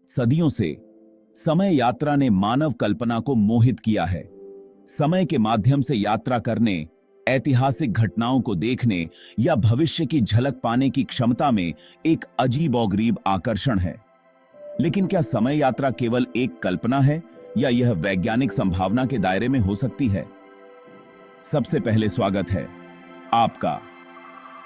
सदियों से समय यात्रा ने मानव कल्पना को मोहित किया है। समय के माध्यम से यात्रा करने, ऐतिहासिक घटनाओं को देखने या भविष्य की झलक पाने की क्षमता में एक अजीबोगरीब आकर्षण है। लेकिन क्या समय यात्रा केवल एक कल्पना है या यह वैज्ञानिक संभावना के दायरे में हो सकती है? सबसे पहले स्वागत है आपका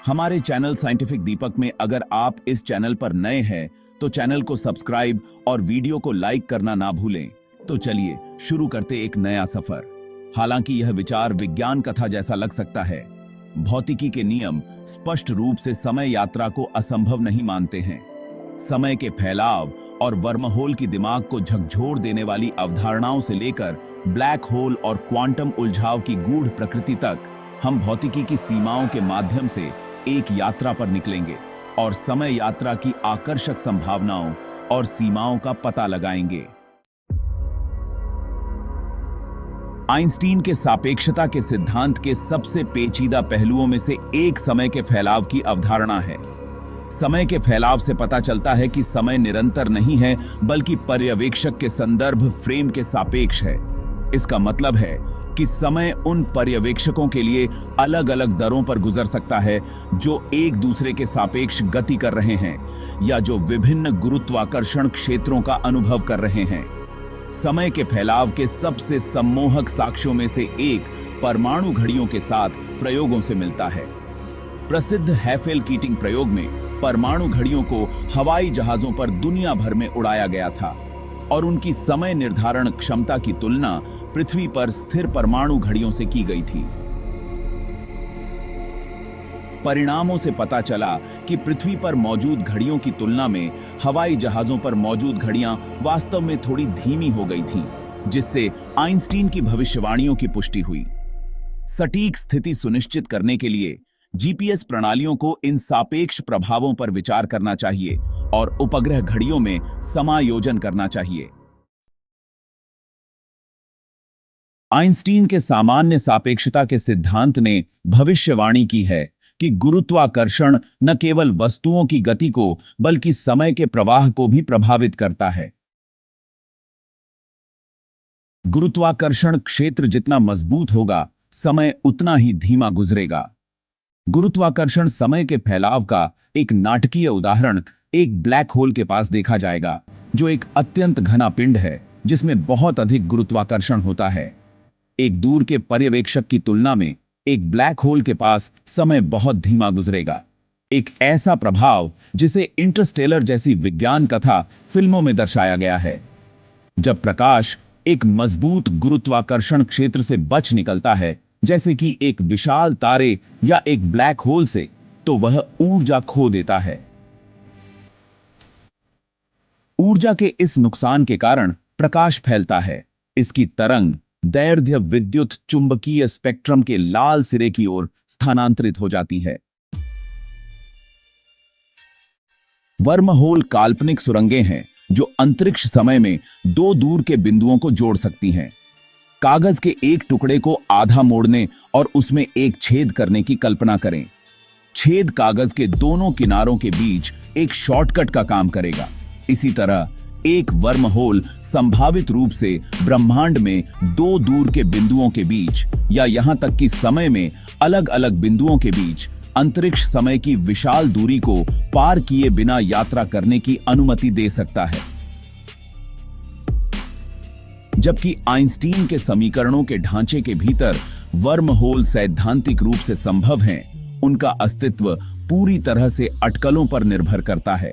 हमारे चैनल साइंटिफिक दीपक में। अगर आप इस चैनल पर नए हैं तो चैनल को सब्सक्राइब और वीडियो को लाइक करना ना भूलें। तो चलिए शुरू करते एक नया सफर। हालांकि यह विचार विज्ञान कथा जैसा लग सकता है, भौतिकी के नियम स्पष्ट रूप से समय यात्रा को असंभव नहीं मानते हैं। समय के फैलाव और वर्महोल की दिमाग को झकझोर देने वाली अवधारणाओं से लेकर ब्लैक होल और क्वांटम उलझाव की गूढ़ प्रकृति तक, हम भौतिकी की सीमाओं के माध्यम से एक यात्रा पर निकलेंगे और समय यात्रा की आकर्षक संभावनाओं और सीमाओं का पता लगाएंगे। आइंस्टीन के सापेक्षता के सिद्धांत के सबसे पेचीदा पहलुओं में से एक समय के फैलाव की अवधारणा है। समय के फैलाव से पता चलता है कि समय निरंतर नहीं है, बल्कि पर्यवेक्षक के संदर्भ फ्रेम के सापेक्ष है। इसका मतलब है कि समय उन पर्यवेक्षकों के लिए अलग अलग दरों पर गुजर सकता है जो एक दूसरे के सापेक्ष गति कर रहे हैं या जो विभिन्न गुरुत्वाकर्षण क्षेत्रों का अनुभव कर रहे हैं। समय के फैलाव के सबसे सम्मोहक साक्ष्यों में से एक परमाणु घड़ियों के साथ प्रयोगों से मिलता है। प्रसिद्ध हैफेल-कीटिंग प्रयोग में परमाणु घड़ियों को हवाई जहाजों पर दुनिया भर में उड़ाया गया था और उनकी समय निर्धारण क्षमता की तुलना पृथ्वी पर स्थिर परमाणु घड़ियों से की गई थी। परिणामों से पता चला कि पृथ्वी पर मौजूद घड़ियों की तुलना में हवाई जहाजों पर मौजूद घड़ियां वास्तव में थोड़ी धीमी हो गई थीं, जिससे आइंस्टीन की भविष्यवाणियों की पुष्टि हुई। सटीक स्थिति सुनिश्चित करने के लिए जीपीएस प्रणालियों को इन सापेक्ष प्रभावों पर विचार करना चाहिए और उपग्रह घड़ियों में समायोजन करना चाहिए। आइंस्टीन के सामान्य सापेक्षता के सिद्धांत ने भविष्यवाणी की है कि गुरुत्वाकर्षण न केवल वस्तुओं की गति को बल्कि समय के प्रवाह को भी प्रभावित करता है। गुरुत्वाकर्षण क्षेत्र जितना मजबूत होगा, समय उतना ही धीमा गुजरेगा। गुरुत्वाकर्षण समय के फैलाव का एक नाटकीय उदाहरण एक ब्लैक होल के पास देखा जाएगा, जो एक अत्यंत घना पिंड है जिसमें बहुत अधिक गुरुत्वाकर्षण होता है। एक दूर के पर्यवेक्षक की तुलना में एक ब्लैक होल के पास समय बहुत धीमा गुजरेगा। एक ऐसा प्रभाव जिसे इंटरस्टेलर जैसी विज्ञान कथा फिल्मों में दर्शाया गया है। जब प्रकाश एक मजबूत गुरुत्वाकर्षण क्षेत्र से बच निकलता है, जैसे कि एक विशाल तारे या एक ब्लैक होल से, तो वह ऊर्जा खो देता है। ऊर्जा के इस नुकसान के कारण प्रकाश फैलता है। इसकी तरंग दैर्ध्य विद्युत चुंबकीय स्पेक्ट्रम के लाल सिरे की ओर स्थानांतरित हो जाती है। वर्महोल काल्पनिक सुरंगें हैं जो अंतरिक्ष समय में दो दूर के बिंदुओं को जोड़ सकती हैं। कागज के एक टुकड़े को आधा मोड़ने और उसमें एक छेद करने की कल्पना करें। छेद कागज के दोनों किनारों के बीच एक शॉर्टकट का काम करेगा। इसी तरह एक वर्महोल संभावित रूप से ब्रह्मांड में दो दूर के बिंदुओं के बीच या यहां तक कि समय में अलग अलग बिंदुओं के बीच अंतरिक्ष समय की विशाल दूरी को पार किए बिना यात्रा करने की अनुमति दे सकता है। जबकि आइंस्टीन के समीकरणों के ढांचे के भीतर वर्महोल सैद्धांतिक रूप से संभव हैं, उनका अस्तित्व पूरी तरह से अटकलों पर निर्भर करता है।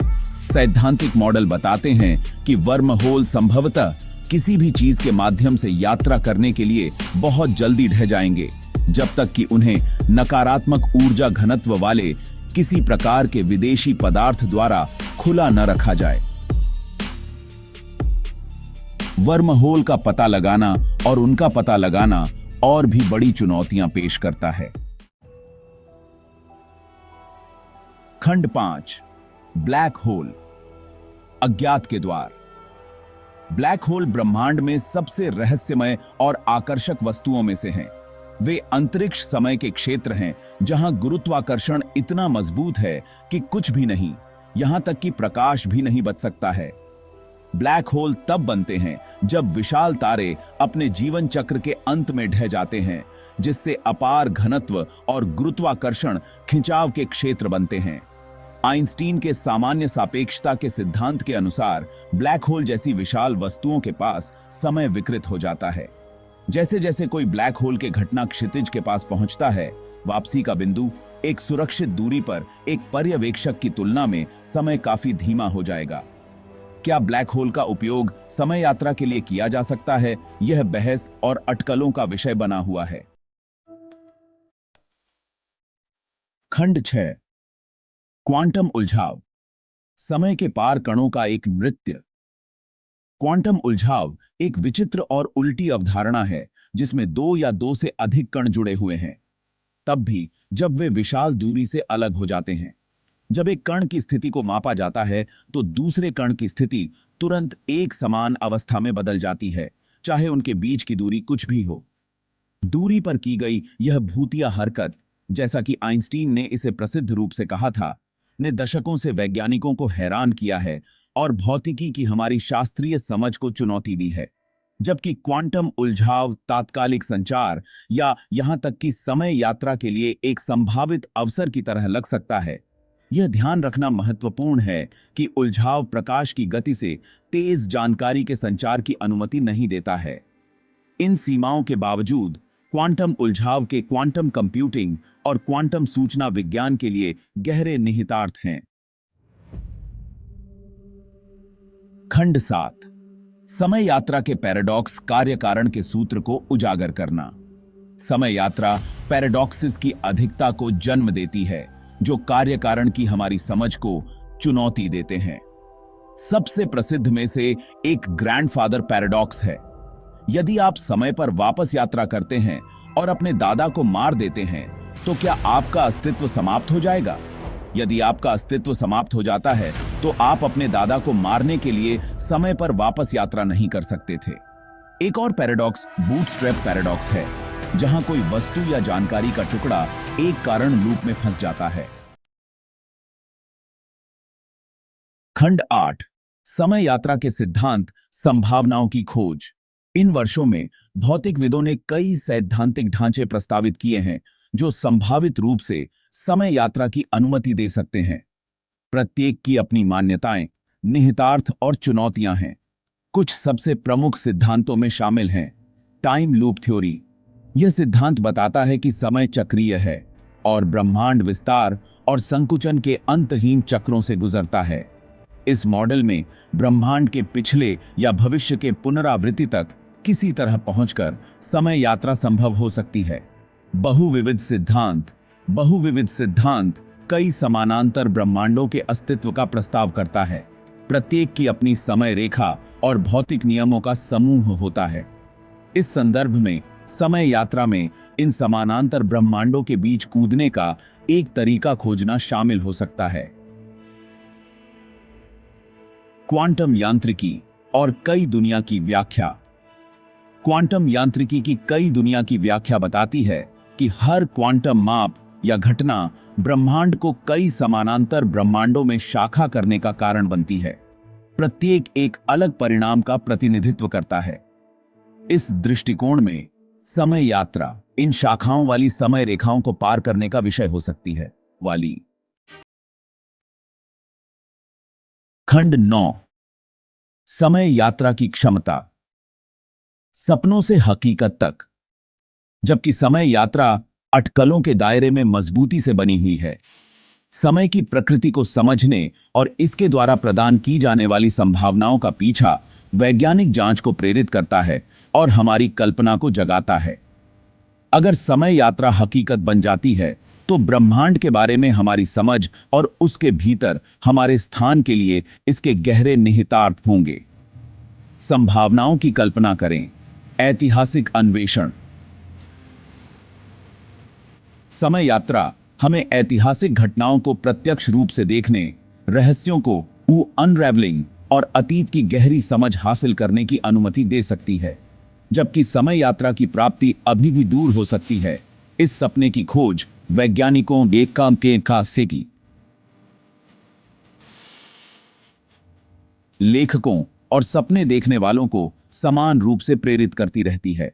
सैद्धांतिक मॉडल बताते हैं कि वर्महोल संभवतः किसी भी चीज के माध्यम से यात्रा करने के लिए बहुत जल्दी ढह जाएंगे, जब तक कि उन्हें नकारात्मक ऊर्जा घनत्व वाले किसी प्रकार के विदेशी पदार्थ द्वारा खुला न रखा जाए। वर्महोल का पता लगाना और उनका पता लगाना और भी बड़ी चुनौतियां पेश करता है। खंड 5, ब्लैक होल, अज्ञात के द्वार। ब्लैक होल ब्रह्मांड में सबसे रहस्यमय और आकर्षक वस्तुओं में से हैं। वे अंतरिक्ष समय के क्षेत्र हैं जहां गुरुत्वाकर्षण इतना मजबूत है कि कुछ भी नहीं, यहां तक कि प्रकाश भी नहीं बच सकता है। ब्लैक होल तब बनते हैं जब विशाल तारे अपने जीवन चक्र के अंत में ढह जाते हैं, जिससे अपार घनत्व और गुरुत्वाकर्षण खिंचाव के क्षेत्र बनते हैं। आइंस्टीन के सामान्य सापेक्षता के सिद्धांत के अनुसार ब्लैक होल जैसी विशाल वस्तुओं के पास समय विकृत हो जाता है। जैसे जैसे कोई ब्लैक होल के घटना क्षितिज के पास पहुंचता है, वापसी का बिंदु एक सुरक्षित दूरी पर एक पर्यवेक्षक की तुलना में समय काफी धीमा हो जाएगा। क्या ब्लैक होल का उपयोग समय यात्रा के लिए किया जा सकता है? यह बहस और अटकलों का विषय बना हुआ है। खंड 6, क्वांटम उलझाव, समय के पार कणों का एक नृत्य। क्वांटम उलझाव एक विचित्र और उल्टी अवधारणा है जिसमें दो या दो से अधिक कण जुड़े हुए हैं, तब भी जब वे विशाल दूरी से अलग हो जाते हैं। जब एक कण की स्थिति को मापा जाता है तो दूसरे कण की स्थिति तुरंत एक समान अवस्था में बदल जाती है, चाहे उनके बीच की दूरी कुछ भी हो। दूरी पर की गई यह भूतिया हरकत, जैसा कि आइंस्टीन ने इसे प्रसिद्ध रूप से कहा था, ने दशकों से वैज्ञानिकों को हैरान किया है और भौतिकी की हमारी शास्त्रीय समझ को चुनौती दी है। जबकि क्वांटम उलझाव तात्कालिक संचार या यहां तक कि समय यात्रा के लिए एक संभावित अवसर की तरह लग सकता है, यह ध्यान रखना महत्वपूर्ण है कि उलझाव प्रकाश की गति से तेज जानकारी के संचार की अनुमति नहीं देता है। इन सीमाओं के बावजूद क्वांटम उलझाव के क्वांटम कंप्यूटिंग और क्वांटम सूचना विज्ञान के लिए गहरे निहितार्थ हैं। खंड 7, समय यात्रा के पैराडॉक्स कार्य कारण के सूत्र को उजागर करना। समय यात्रा पैराडॉक्सिस की अधिकता को जन्म देती है, जो कार्य कारण की हमारी समझ को चुनौती देते हैं। सबसे प्रसिद्ध में से एक ग्रैंडफादर पैराडॉक्स है। यदि आप समय पर वापस यात्रा करते हैं और अपने दादा को मार देते हैं, तो क्या आपका अस्तित्व समाप्त हो जाएगा? यदि आपका अस्तित्व समाप्त हो जाता है, तो आप अपने दादा को मारने के लिए समय पर वापस यात्रा नहीं कर सकते थे। एक और पैराडॉक्स बूटस्ट्रैप पैराडॉक्स है, जहां कोई वस्तु या जानकारी का टुकड़ा एक कारण लूप में फंस जाता है। खंड 8, समय यात्रा के सिद्धांत, संभावनाओं की खोज। इन वर्षों में भौतिकविदों ने कई सैद्धांतिक ढांचे प्रस्तावित किए हैं जो संभावित रूप से समय यात्रा की अनुमति दे सकते हैं। प्रत्येक की अपनी मान्यताएं, निहितार्थ और चुनौतियां हैं। कुछ सबसे प्रमुख सिद्धांतों में शामिल हैं टाइम लूप थ्योरी। यह सिद्धांत बताता है कि समय चक्रीय है और ब्रह्मांड विस्तार और संकुचन के अंतहीन चक्रों से गुजरता है। इस मॉडल में ब्रह्मांड के पिछले या भविष्य के पुनरावृत्ति तक किसी तरह पहुंचकर समय यात्रा संभव हो सकती है। बहुविविध सिद्धांत कई समानांतर ब्रह्मांडों के अस्तित्व का प्रस्ताव करता है। प्रत्येक की अपनी समय रेखा और भौतिक नियमों का समूह होता है। इस संदर्भ में समय यात्रा में इन समानांतर ब्रह्मांडों के बीच कूदने का एक तरीका खोजना शामिल हो सकता है। क्वांटम यांत्रिकी और कई दुनिया की व्याख्या। क्वांटम यांत्रिकी की कई दुनिया की व्याख्या बताती है कि हर क्वांटम माप या घटना ब्रह्मांड को कई समानांतर ब्रह्मांडों में शाखा करने का कारण बनती है। प्रत्येक एक अलग परिणाम का प्रतिनिधित्व करता है। इस दृष्टिकोण में समय यात्रा इन शाखाओं वाली समय रेखाओं को पार करने का विषय हो सकती है। खंड 9, समय यात्रा की क्षमता, सपनों से हकीकत तक। जबकि समय यात्रा अटकलों के दायरे में मजबूती से बनी हुई है, समय की प्रकृति को समझने और इसके द्वारा प्रदान की जाने वाली संभावनाओं का पीछा वैज्ञानिक जांच को प्रेरित करता है और हमारी कल्पना को जगाता है। अगर समय यात्रा हकीकत बन जाती है, तो ब्रह्मांड के बारे में हमारी समझ और उसके भीतर हमारे स्थान के लिए इसके गहरे निहितार्थ होंगे। संभावनाओं की कल्पना करें। ऐतिहासिक अन्वेषण। समय यात्रा हमें ऐतिहासिक घटनाओं को प्रत्यक्ष रूप से देखने, रहस्यों को अनरैवलिंग और अतीत की गहरी समझ हासिल करने की अनुमति दे सकती है। जबकि समय यात्रा की प्राप्ति अभी भी दूर हो सकती है, इस सपने की खोज वैज्ञानिकों ने काम के खास से की। लेखकों और सपने देखने वालों को समान रूप से प्रेरित करती रहती है।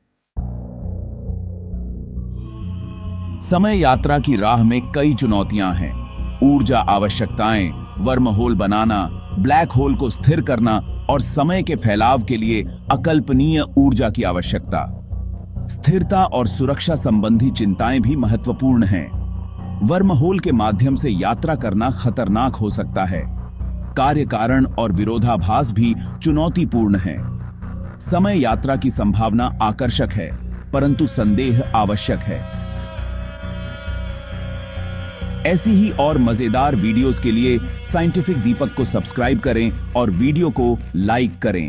समय यात्रा की राह में कई चुनौतियां हैं। ऊर्जा आवश्यकताएं, वर्महोल बनाना, ब्लैक होल को स्थिर करना और समय के फैलाव के लिए अकल्पनीय ऊर्जा की आवश्यकता। स्थिरता और सुरक्षा संबंधी चिंताएं भी महत्वपूर्ण हैं। वर्महोल के माध्यम से यात्रा करना खतरनाक हो सकता है। कार्य कारण और विरोधाभास भी चुनौतीपूर्ण है। समय यात्रा की संभावना आकर्षक है, परंतु संदेह आवश्यक है। ऐसी ही और मजेदार वीडियोस के लिए साइंटिफिक दीपक को सब्सक्राइब करें और वीडियो को लाइक करें।